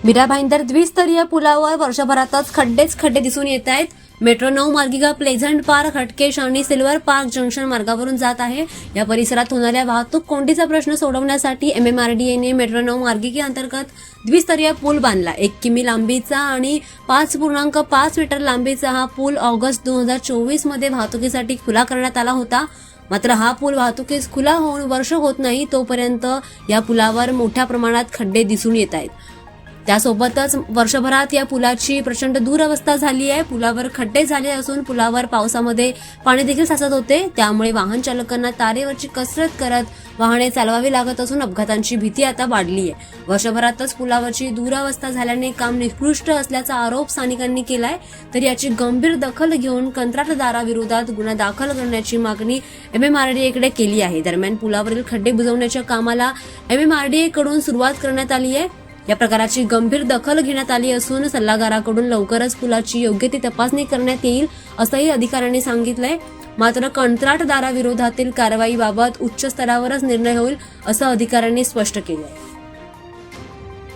मीरा भाईंदर द्विस्तरीय पुलावर वर्षभरातच खड्डे दिसून येत आहेत। मेट्रो 9 मार्गिका प्लेझंट पार्क, हटकेश आणि सिल्वर पार्क जंक्शन मार्गावरून जात आहे। या परिसरात होणाऱ्या वाहतूक कोंडीचा प्रश्न सोडवण्यासाठी MMRDAने मेट्रो 9 मार्गिकेअंतर्गत द्विस्तरीय पूल बांधला। 1 किमी लांबीचा आणि 5.5 मीटर लांबीचा हा पूल ऑगस्ट 2024 मध्ये वाहतुकीसाठी खुला करण्यात आला होता। मात्र हा पूल वाहतुकीस खुला होऊन वर्ष होत नाही तोपर्यंत या पुलावर मोठ्या प्रमाणात खड्डे दिसून येत आहेत। त्यासोबतच वर्षभरात या पुलाची प्रचंड दुरवस्था झाली आहे। पुलावर खड्डे झाले असून पुलावर पावसामध्ये पाणी देखील साचत होते, त्यामुळे वाहन चालकांना तारेवरची कसरत करत वाहने चालवावी लागत असून अपघातांची भीती आता वाढली आहे। वर्षभरातच पुलावरची दुरवस्था झाल्याने काम निकृष्ट असल्याचा आरोप स्थानिकांनी केलाय, तर याची गंभीर दखल घेऊन कंत्राटदाराविरोधात गुन्हा दाखल करण्याची मागणी MMRDA कडे केली आहे। दरम्यान पुलावरील खड्डे बुजवण्याच्या कामाला MMRDA कडून सुरुवात करण्यात आली आहे। या प्रकाराची गंभीर दखल घेण्यात आली असून सल्लागाराकडून लवकरच पुलाची योग्य ती तपासणी करण्यात येईल असंही अधिकाऱ्यांनी सांगितलंय। मात्र कंत्राटदाराविरोधातील कारवाईबाबत उच्च स्तरावरच निर्णय होईल असं अधिकाऱ्यांनी स्पष्ट केलंय।